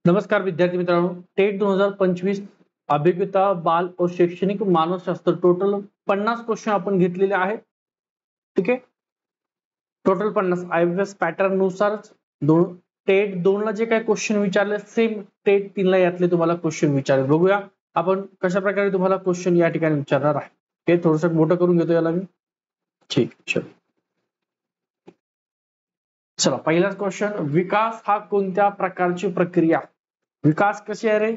नमस्कार विद्यार्थी मित्रांनो, टेट 2025 अभिज्ञता बाल और शैक्षणिक मानवशास्त्र टोटल 50 क्वेश्चन आपण घेतलेले आहेत. ठीक आहे, टोटल 50 आयबीएस पॅटर्न नुसार टेट 2 ला जे काही क्वेश्चन विचारले सेम टेट 3 ला यातले तुम्हाला क्वेश्चन विचारले. बघूया आपण कशा प्रकारे तुम्हाला क्वेश्चन या ठिकाणी विचारणार आहे. हे थोडंसं मोठं करून घेतो याला मी. ठीक, चलो चला, पहिलाच क्वेश्चन, विकास हा कोणत्या प्रकारची प्रक्रिया? विकास कशी आहे रे?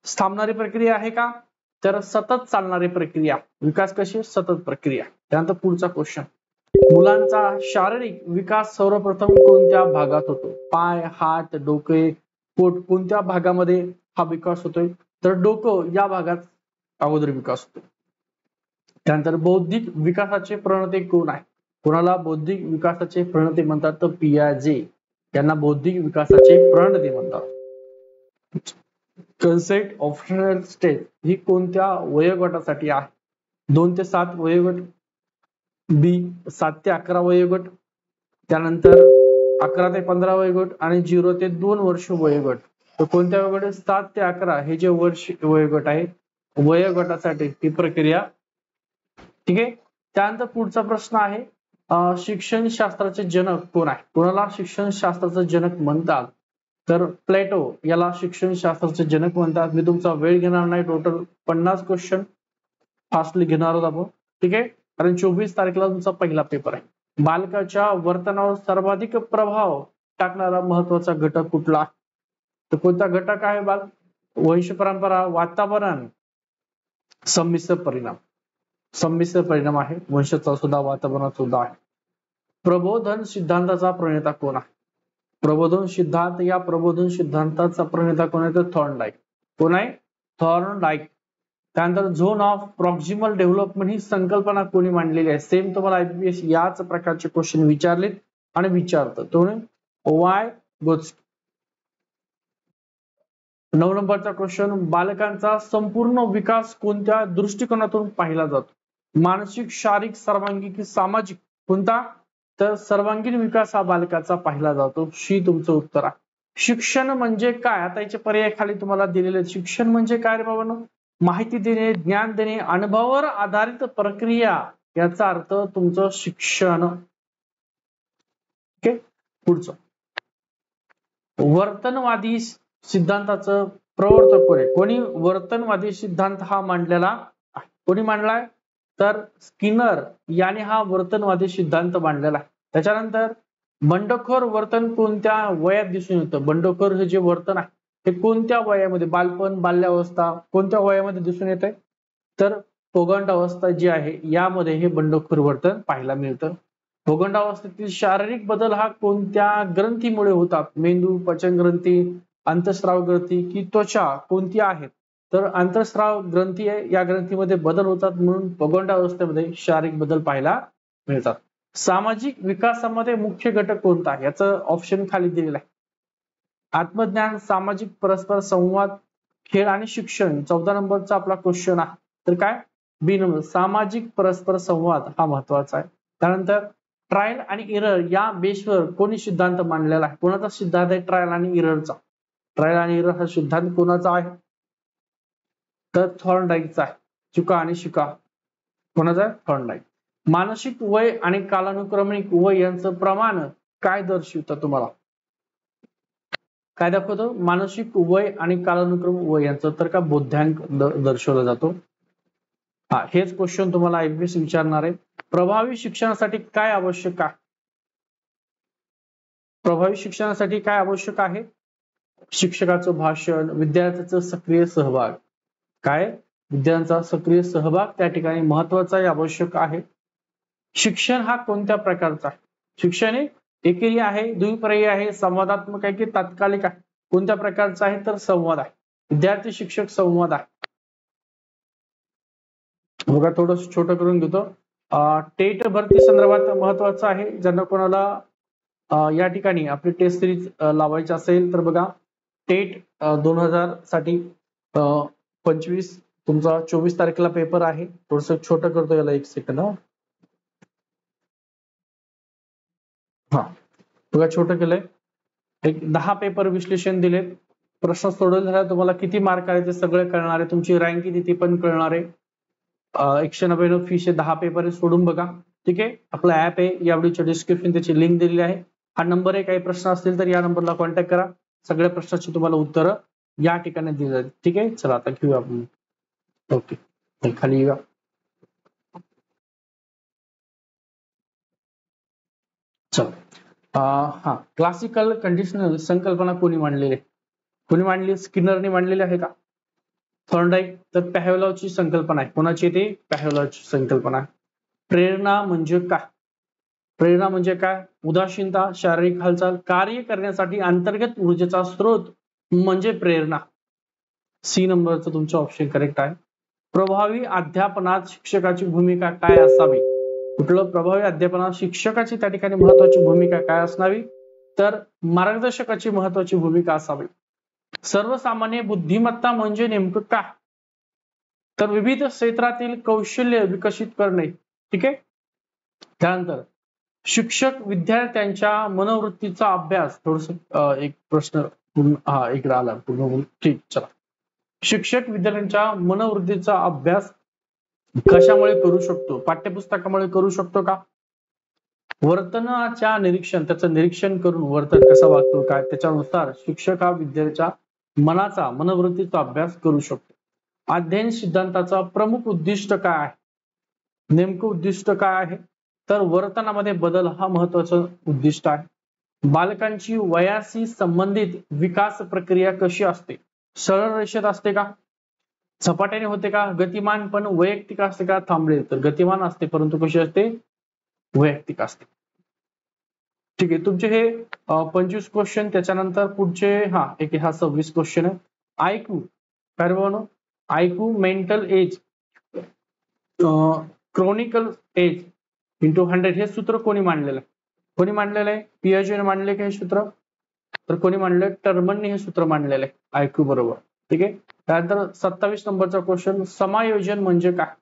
थांबणारी प्रक्रिया आहे का? तर सतत चालणारी प्रक्रिया. विकास कशी? सतत प्रक्रिया. त्यानंतर पुढचा क्वेश्चन, मुलांचा शारीरिक विकास सर्वप्रथम कोणत्या भागात होतो? पाय, हात, डोके, पोट कोणत्या भागामध्ये हा विकास होतोय? तर डोकं या भागात अगोदर विकास होतो. त्यानंतर बौद्धिक विकासाचे प्रणेते कोण आहे? कोणाला बौद्धिक विकासाचे प्रणेते म्हणतात? तर पियाजे यांना बौद्धिक विकासाचे प्रणेते म्हणतात. कन्सेप्ट ऑप्शनल स्टेज ही कोणत्या वयोगटासाठी आहे? 2 ते 7 वयोगट, बी 7 ते 11 वयोगट, त्यानंतर 11 ते 15 वयोगट आणि 0 ते 2 वर्ष वयोगट. तर कोणत्या वयोगट? 7 ते 11 हे जे वर्ष वयोगट आहे वयोगटासाठी ही प्रक्रिया. ठीक आहे. त्यानंतर पुढचा प्रश्न आहे, शिक्षण शास्त्राचे जनक कोण आहे? कोणाला शिक्षण शास्त्राचे जनक म्हणतात? तर प्लेटो याला शिक्षण शास्त्राचे जनक म्हणतात. मी तुमचा वेळ घेणार नाही, टोटल 50 क्वेश्चन फास्टली घेणार आहोत आपण. ठीक आहे, कारण 24 तारखेला तुमचा पहिला पेपर आहे. बालकाच्या वर्तनावर सर्वाधिक प्रभाव टाकणारा महत्वाचा घटक कुठला? तर कोणता घटक आहे बाल? वंश परंपरा, वातावरण, संमिश्र परिणाम. संमिश्र परिणाम आहे, वंशाचा सुद्धा वातावरणाचा सुद्धा आहे. प्रबोधन सिद्धांताचा प्रणेता कोण आहे? प्रबोधन सिद्धांत, या प्रबोधन सिद्धांताचा प्रणेता कोण आहे? तर थॉर्नडाईक. कोण आहे? थॉर्नडाईक. त्यानंतर झोन ऑफ प्रॉक्सिमल डेव्हलपमेंट ही संकल्पना कोणी मांडलेली आहे? सेम तुम्हाला आयपीएस याच प्रकारचे क्वेश्चन विचारलेत आणि विचारतात. तो वायगोत्स्की. 9 नंबरचा क्वेश्चन, बालकांचा संपूर्ण विकास कोणत्या दृष्टिकोनातून पाहिला जातो? मानसिक, शारीरिक, सर्वांगीण की सामाजिक? कोणता? तर सर्वांगीण विकास हा बालकाचा पाहिला जातो. शी तुमचं उत्तर आहे. शिक्षण म्हणजे काय? आता याचे पर्याय खाली तुम्हाला दिलेले आहेत. शिक्षण म्हणजे काय रे बाबांनो? माहिती देणे, ज्ञान देणे, अनुभवावर आधारित प्रक्रिया, याचा अर्थ तुमचं शिक्षण. ओके, पुढचं, वर्तनवादी सिद्धांताचं प्रवर्तक कोण आहे? कोणी वर्तनवादी सिद्धांत हा मांडलेला आहे? कोणी मांडलाय? तर स्किनर याने हा वर्तनवादी सिद्धांत मांडलेला आहे. त्याच्यानंतर बंडखोर वर्तन कोणत्या वयात दिसून येतं? बंडखोर हे जे वर्तन आहे ते कोणत्या वयामध्ये? बालपण, बाल्यावस्था, कोणत्या वयामध्ये दिसून येत आहे? तर पौगंडावस्था जी आहे यामध्ये हे बंडखोर वर्तन पाहायला मिळतं. पौगंडावस्थेतील शारीरिक बदल हा कोणत्या ग्रंथीमुळे होतात? मेंदू, पचन ग्रंथी, अंतःस्राव ग्रंथी की त्वचा कोणती आहेत? तर अंतःस्राव ग्रंथी आहे, या ग्रंथीमध्ये बदल होतात, म्हणून पौगंडावस्थेमध्ये शारीरिक बदल पाहायला मिळतात. सामाजिक विकासामध्ये मुख्य घटक कोणता? याचं ऑप्शन खाली दिलेलं आहे. आत्मज्ञान, सामाजिक परस्पर संवाद, खेळ आणि शिक्षण. 14 नंबरचा आपला क्वेश्चन आहे. तर काय? बी नंबर, सामाजिक परस्पर संवाद हा महत्वाचा आहे. त्यानंतर ट्रायल आणि इरर या बेसवर कोणी सिद्धांत मांडलेला आहे? कोणाचा सिद्धांत आहे ट्रायल आणि इररचा? ट्रायल आणि इरर हा सिद्धांत कोणाचा आहे? तर थॉर्नडाईकचा आहे. चुका आणि शिका कोणाचा आहे? थॉर्नडाईक. मानसिक वय आणि कालानुक्रमिक वय यांचं प्रमाण काय दर्शवतं? तुम्हाला काय दाखवतो? मानसिक वय आणि कालानुक्रमिक वय यांचं तर का बोधांक दर्शवला जातो. हा, हेच क्वेश्चन तुम्हाला आयपीएस विचारणार आहे. प्रभावी शिक्षणासाठी काय आवश्यक आहे? प्रभावी शिक्षणासाठी काय आवश्यक आहे? शिक्षकाचं भाषण, विद्यार्थ्याचं सक्रिय सहभाग. काय? विद्यार्थ्यांचा सक्रिय सहभाग त्या ठिकाणी महत्वाचा आहे, आवश्यक आहे. शिक्षण हा कोणत्या प्रकारचा आहे? शिक्षण हे एकेरी आहे, द्विपर्यायी आहे, संवादात्मक आहे की तात्कालिक आहे? कोणत्या प्रकारचा आहे? तर संवाद आहे. विद्यार्थी शिक्षक संवाद आहे. बघा, थोडं छोटं करून घेतो. टेट भरती संदर्भात महत्वाचं आहे. ज्यांना कोणाला या ठिकाणी आपली टेस्ट सिरीज लावायची असेल तर बघा, टेट 2000 साठी 25 तुमचा 24 तारखेला पेपर आहे. थोडस छोटं करतो याला, एक सेकंड. हा, बघा छोटं केलंय. एक 10 पेपर विश्लेषण दिलेत. प्रश्न सोडवले झाल्यावर तुम्हाला किती मार्क आले ते सगळे कळणार आहे, तुमची रँक किती ती पण कळणार आहे. 199 फीचे 10 पेपर सोडून बघा. ठीक आहे, आपला ऍप आहे, या व्हिडिओच्या डिस्क्रिप्शन त्याची लिंक दिलेली आहे. हा नंबर आहे, काही प्रश्न असतील तर या नंबरला कॉन्टॅक्ट करा, सगळ्या प्रश्नाची तुम्हाला उत्तरं या ठिकाणी दिली जाईल. ठीक आहे, चला आता घेऊया आपण. ओके, खाली येऊया. चला, हा क्लासिकल कंडिशनल संकल्पना कोणी मांडलेली आहे? कोणी मांडली? स्किनरने मांडलेली आहे का? थॉर्नडाईक. तर पॅव्हलॉवची संकल्पना आहे. कोणाची? ते पॅव्हलॉवची संकल्पना आहे. प्रेरणा म्हणजे काय? प्रेरणा म्हणजे काय? उदासीनता, शारीरिक हालचाल, कार्य करण्यासाठी अंतर्गत ऊर्जेचा स्रोत म्हणजे प्रेरणा. सी नंबरचं तुमचं ऑप्शन करेक्ट आहे. प्रभावी अध्यापनात शिक्षकाची भूमिका काय असावी? कुठलं? प्रभावी अध्यापनात शिक्षकाची त्या ठिकाणी महत्वाची भूमिका काय असावी? तर मार्गदर्शकाची महत्वाची भूमिका असावी. सर्वसामान्य बुद्धिमत्ता म्हणजे नेमकं काय? तर विविध क्षेत्रातील कौशल्य विकसित करणे. ठीक आहे, त्यानंतर शिक्षक विद्यार्थ्यांच्या मनोवृत्तीचा अभ्यास. थोडस एक प्रश्न इकडे आला पूर्ण. ठीक, चला. शिक्षक विद्यार्थ्यांच्या मनोवृत्तीचा अभ्यास कशामुळे करू शकतो? पाठ्यपुस्तकामुळे करू शकतो का? वर्तनाच्या निरीक्षण, त्याचं निरीक्षण करून वर्तन कसं वागतो काय त्याच्यानुसार शिक्षक हा विद्यार्थ्याच्या मनाचा, मनोवृत्तीचा अभ्यास करू शकतो. अध्ययन सिद्धांताचा प्रमुख उद्दिष्ट काय आहे? नेमकं उद्दिष्ट काय आहे? तर वर्तनामध्ये बदल हा महत्वाचं उद्दिष्ट आहे. बालकांची वयाशी संबंधित विकास प्रक्रिया कशी असते? सरळ रेषेत असते का? झपाट्याने होते का? गतिमान पण वैयक्तिक असते का? थांबले. तर गतिमान असते, परंतु कशी असते? वैयक्तिक असते. ठीक आहे, तुमचे हे 25 क्वेश्चन. त्याच्यानंतर पुढचे एक हा 26 क्वेश्चन आहे. ऐकू काय बनव? IQ mental age chronological age into 100 हे सूत्र कोणी मांडलेलं आहे? कोणी मांडलेलं आहे? पियाजेने मांडले का हे सूत्र? तर कोणी मांडलंय? टर्मनने हे सूत्र मांडलेलं आहे आयक्यू बरोबर. ठीक आहे, त्यानंतर 27 नंबरचा क्वेश्चन. समायोजन म्हणजे काय?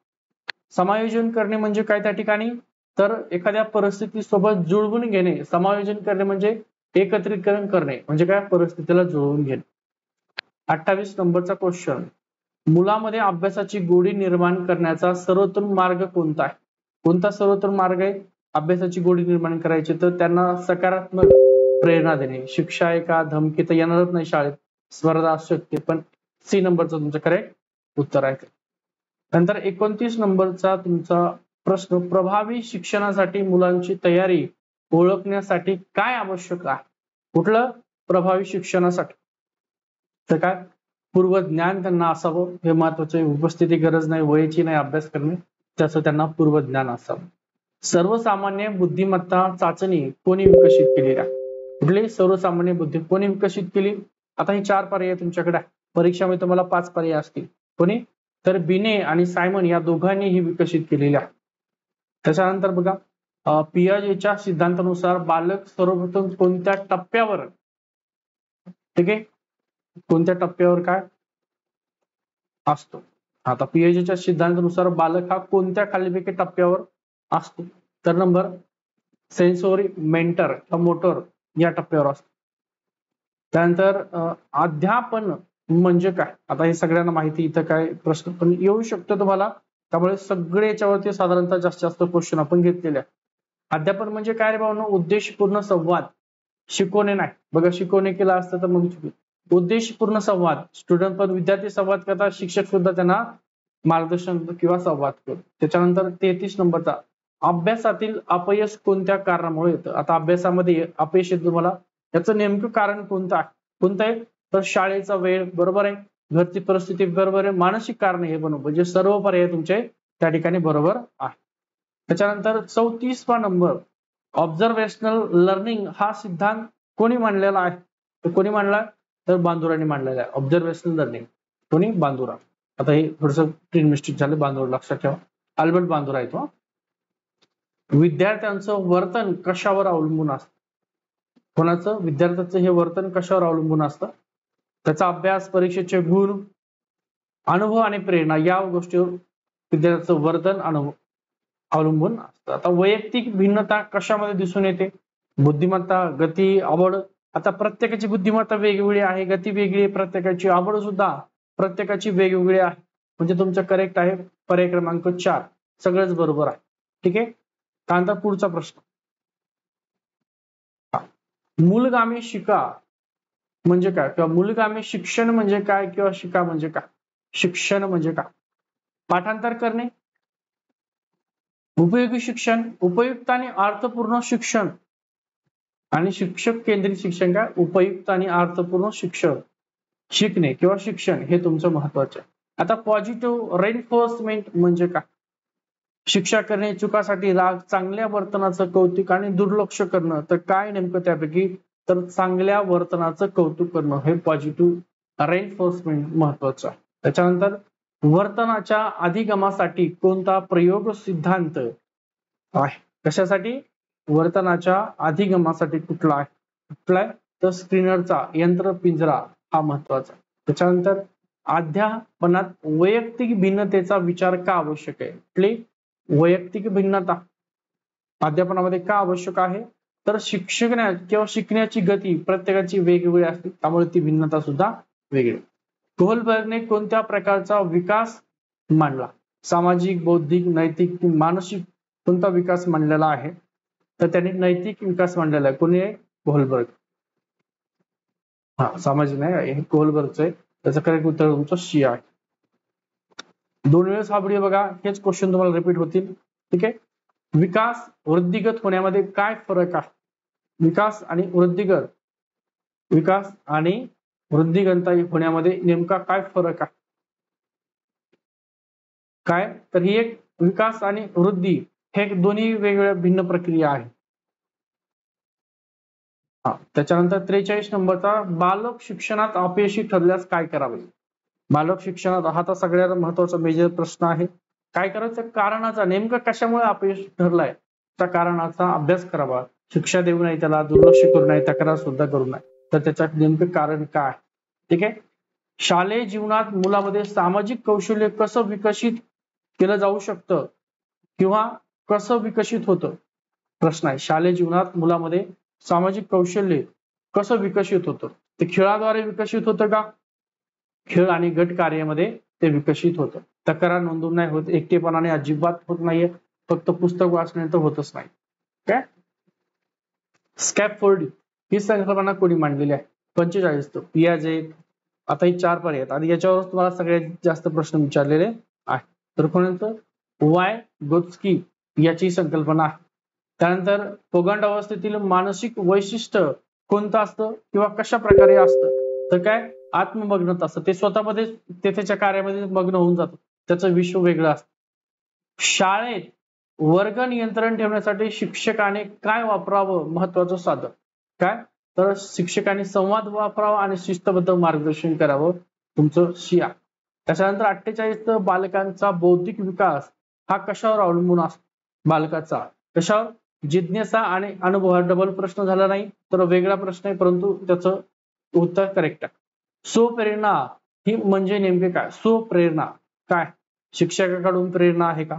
समायोजन करणे म्हणजे काय त्या ठिकाणी? तर एखाद्या परिस्थितीसोबत जुळवून घेणे. समायोजन करणे म्हणजे एकत्रीकरण करणे, म्हणजे काय? परिस्थितीला जुळवून घेणे. 28 नंबरचा क्वेश्चन. मुलामध्ये अभ्यासाची गोडी निर्माण करण्याचा सर्वोत्तम मार्ग कोणता आहे? कोणता सर्वोत्तम मार्ग आहे अभ्यासाची गोडी निर्माण करायची? तर त्यांना सकारात्मक प्रेरणा देणे. शिक्षा आहे का? धमकी तर येणारच नाही शाळेत, स्पर्धा असू शकते, पण सी नंबरचं तुमचं करेक्ट उत्तर आहे. नंतर 29 नंबरचा तुमचा प्रश्न. प्रभावी शिक्षणासाठी मुलांची तयारी ओळखण्यासाठी काय आवश्यक आहे? कुठलं? प्रभावी शिक्षणासाठी तर काय? पूर्व ज्ञान त्यांना असावं, हे महत्वाचं. उपस्थिती गरज नाही, वयाची नाही, अभ्यास करणे त्याचं त्यांना पूर्व ज्ञान असावं. सर्वसामान्य बुद्धिमत्ता चाचणी कोणी विकसित केली आहे? कुठली? सर्वसामान्य बुद्धी कोणी विकसित केली? आता ही 4 पर्याय तुमच्याकडे परीक्षामध्ये तुम्हाला 5 पर्याय असतील. कोणी? तर बिने आणि सायमन या दोघांनी ही विकसित केलेली आहे. त्याच्यानंतर बघा, पियाजेच्या सिद्धांतानुसार बालक सर्वप्रथम कोणत्या टप्प्यावर, ठीक आहे, कोणत्या टप्प्यावर काय असतो? आता पियाजेच्या सिद्धांतानुसार बालक हा कोणत्या खालीलपैकी टप्प्यावर असतो? तर नंबर सेन्सोरी, मेंटर, मोटर या टप्प्यावर असतो. त्यानंतर अध्यापन म्हणजे काय? आता हे सगळ्यांना माहिती, इथं काय प्रश्न पण येऊ शकतो तुम्हाला, त्यामुळे सगळे याच्यावरती साधारणतः जास्तीत जास्त क्वेश्चन आपण घेतलेले आहे. अध्यापन म्हणजे काय रे भावनो? उद्देशपूर्ण संवाद, शिकवणे नाही. बघा, शिकवणे केला असतं तर मग उद्देशपूर्ण संवाद. स्टुडंट पण विद्यार्थी संवाद करतात, शिक्षक सुद्धा त्यांना मार्गदर्शन किंवा संवाद करतो. त्याच्यानंतर 33 नंबरचा. अभ्यासातील अपयश कोणत्या कारणामुळे येतं? आता अभ्यासामध्ये अपयश येतं तुम्हाला, याचं नेमकं कारण कोणतं आहे? कोणतं आहे? तर शाळेचा वेळ बरोबर आहे, घरची परिस्थिती बरोबर आहे, मानसिक कारण हे बनवून, म्हणजे सर्व पर्याय तुमचे त्या ठिकाणी बरोबर आहे. त्याच्यानंतर 34वा नंबर. ऑब्झर्वेशनल लर्निंग हा सिद्धांत कोणी मांडलेला आहे? तर कोणी मांडला? तर बांदुरांनी मांडलेला आहे. ऑब्झर्वेशनल लर्निंग कोणी? बांदुरा. आता हे थोडस ट्रेन मिस्टेक झालं, बांदुरा लक्षात ठेवा. अल्बर्ट बांदुरा आहे तो. विद्यार्थ्यांचं वर्तन कशावर अवलंबून असतं? कोणाचं? विद्यार्थ्यांचं हे वर्तन कशावर अवलंबून असतं? त्याचा अभ्यास, परीक्षेचे गुण, अनुभव आणि प्रेरणा या गोष्टीवर विद्यार्थ्यांचं वर्तन अवलंबून असतं. आता वैयक्तिक भिन्नता कशामध्ये दिसून येते? बुद्धिमत्ता, गती, आवड आता प्रत्येकाची बुद्धिमत्ता वेगवेगळी आहे, गती वेगळी आहे, प्रत्येकाची आवड सुद्धा प्रत्येकाची वेगवेगळी आहे. म्हणजे तुमचं करेक्ट आहे पर्याय क्रमांक 4, सगळंच बरोबर आहे. ठीक आहे. त्यानंतर पुढचा प्रश्न, मूलगामी शिका म्हणजे काय, किंवा मूलगामी शिक्षण म्हणजे काय, किंवा शिका म्हणजे काय. शिक्षण म्हणजे काय? पाठांतर करणे, उपयोगी शिक्षण, उपयुक्त आणि अर्थपूर्ण शिक्षण, आणि शिक्षक केंद्रित शिक्षण काय, उपयुक्त आणि अर्थपूर्ण शिक्षण शिकणे किंवा शिक्षण हे तुमचं महत्वाचं आहे. आता पॉझिटिव्ह रेनफोर्समेंट म्हणजे काय, शिक्षा करणे, चुकासाठी राग, चांगल्या वर्तनाचं कौतुक आणि दुर्लक्ष करणं. तर काय नेमकं त्यापैकी, तर चांगल्या वर्तनाचं कौतुक करणं हे पॉझिटिव्ह रेनफोर्समेंट महत्वाचं आहे. त्याच्यानंतर वर्तनाच्या अधिगमासाठी कोणता प्रयोग सिद्धांत आहे, कशासाठी, वर्तनाच्या अधिगमासाठी कुठला आहे, कुठला आहे, तर स्क्रीनरचा यंत्र पिंजरा हा महत्वाचा. त्याच्यानंतर अध्यापनात वैयक्तिक भिन्नतेचा विचार का आवश्यक आहे, कुठली वैयक्तिक भिन्नता अध्यापनामध्ये का आवश्यक आहे, तर शिक्षण किंवा शिकण्याची गती प्रत्येकाची वेगवेगळी असते, त्यामुळे ती भिन्नता सुद्धा वेगळी. कोहलबर्गने कोणत्या प्रकारचा विकास मांडला, सामाजिक, बौद्धिक, नैतिक, मानसिक कोणता विकास मांडलेला आहे, तर त्यांनी नैतिक विकास मांडलेला आहे. कोणी आहे, कोहलबर्ग. हा, सामाजिक नाही, हे कोहलबर्गचं आहे. त्याचं करेक्ट उत्तर तुमचं सी आहे. 2 वेळेस हा व्हिडिओ बघा, हेच क्वेश्चन तुम्हाला रिपीट होतील. ठीक आहे. विकास वृद्धिगत होण्यामध्ये काय फरक आहे, विकास आणि वृद्धिगत, विकास आणि वृद्धिगत होण्यामध्ये नेमका काय फरक आहे, काय, तर ही एक विकास आणि वृद्धी हे दोन्ही वेगवेगळ्या भिन्न प्रक्रिया आहेत. त्याच्यानंतर 43 नंबरचा, बालक शिक्षणात अपयशी ठरल्यास काय करावे. बालक शिक्षणात हा तर सगळ्यात महत्वाचा मेजर प्रश्न आहे. काय करायचं, कारणाचा, नेमकं कशामुळे अपयश ठरलाय त्या कारणाचा अभ्यास करावा. शिक्षा देऊ नये त्याला, दुर्लक्ष करू नये, तक्रार सुद्धा करू नये. तर त्याच्यात नेमकं कारण काय. ठीक आहे. शालेय जीवनात मुलामध्ये सामाजिक कौशल्य कसं विकसित केलं जाऊ शकतं, किंवा कसं विकसित होतं, प्रश्न आहे. शालेय जीवनात मुलामध्ये सामाजिक कौशल्य कसं विकसित होतं, ते खेळाद्वारे विकसित होतं का, खेळ आणि गट कार्यामध्ये ते विकसित होतं. तक्रार नोंदवून नाही होत, एकटेपणाने अजिबात होत नाहीये, फक्त पुस्तक वाचणे तर होतच नाही. काय, स्कॅफोल्डिंग ही संकल्पना कोणी मांडलेली आहे, 45 पियाजे. आता ही 4 पर्याय आहेत आणि याच्यावर तुम्हाला सगळ्यात जास्त प्रश्न विचारलेले आहे. तर कोणाचं, वाय गोत्स्की याची संकल्पना आहे. त्यानंतर पोगंड अवस्थेतील मानसिक वैशिष्ट्य कोणतं असतं, किंवा कशा प्रकारे असतं, तर काय, आत्ममग्नता असतं, ते स्वतःमध्ये ते त्याच्या कार्यामध्ये मग्न होऊन जातं, त्याचं विश्व वेगळं असतं. शाळेत वर्ग नियंत्रण ठेवण्यासाठी शिक्षकाने काय वापरावं, महत्वाचं साधन काय, तर शिक्षकाने संवाद वापरावा आणि शिस्तबद्ध मार्गदर्शन करावं, तुमचं शिया. त्याच्यानंतर 48 बालकांचा बौद्धिक विकास हा कशावर अवलंबून असतो, बालकाचा कशावर, जिज्ञासा आणि अनुभव. डबल प्रश्न झाला नाही तर वेगळा प्रश्न आहे, परंतु त्याचं उत्तर करेक्ट आहे. स्वप्रेरणा ही म्हणजे नेमके काय, स्वप्रेरणा काय, शिक्षकाकडून प्रेरणा आहे का,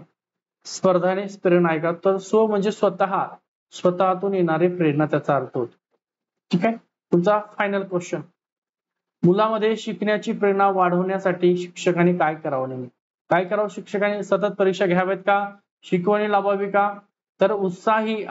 स्पर्धाने प्रेरणा आहे का, तर स्व म्हणजे स्वतः, स्वतःतून येणारी प्रेरणा त्याचा अर्थ होतो. ठीक आहे. तुमचा फायनल क्वेश्चन, मुलामध्ये शिकण्याची प्रेरणा वाढवण्यासाठी शिक्षकांनी काय करावं, नेहमी काय करावं, शिक्षकांनी सतत परीक्षा घ्याव्यात का, शिकवणी लावावी का, तर उत्साही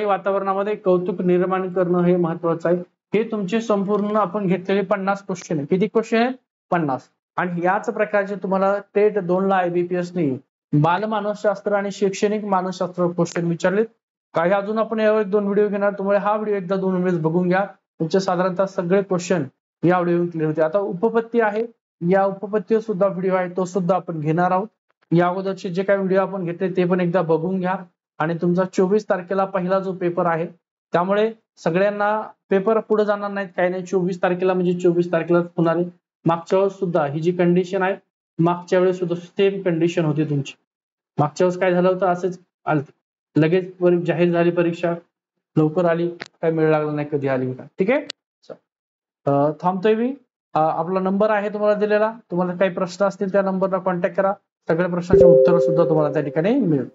वातावरणामध्ये कौतुक निर्माण करणं हे महत्वाचं आहे. हे तुमचे संपूर्ण आपण घेतलेले 50 क्वेश्चन आहे. किती क्वेश्चन आहेत, 50. आणि याच प्रकारचे तुम्हाला टेट 2 ला IBPS ने बालमानसशास्त्र आणि शैक्षणिक मानसशास्त्र क्वेश्चन विचारलेत. काही अजून आपण यावर 2 व्हिडिओ घेणार, तुम्हाला हा व्हिडिओ एकदा 2 वेळेस बघून घ्या, तुमचे साधारणतः सगळे क्वेश्चन या व्हिडिओ क्लिअर होते. आता उपपत्ती आहे, या उपपत्तीवर सुद्धा व्हिडिओ आहे, तो सुद्धा आपण घेणार आहोत. या अगोदरचे जे काही व्हिडिओ आपण घेतले ते पण एकदा बघून घ्या. आणि तुमचा 24 तारखेला पहिला जो पेपर आहे, त्यामुळे सगळ्यांना पेपर पुढे जाणार नाहीत, काही नाही, 24 तारखेला म्हणजे 24 तारखेलाच होणार आहे. मागच्या वेळेस सुद्धा ही जी कंडिशन आहे, मागच्या वेळेस सुद्धा सेम कंडिशन होती तुमची. मागच्या वेळेस काय झालं होतं, असंच लगेच जाहीर झाली परीक्षा, लवकर आली, काय मेळ लागला नाही, कधी आली का. ठीक आहे. थांबतोय मी. आपला नंबर आहे तुम्हाला दिलेला, तुम्हाला काही प्रश्न असतील त्या नंबरला कॉन्टॅक्ट करा, सगळ्या प्रश्नाचे उत्तर सुद्धा तुम्हाला त्या ठिकाणी मिळेल.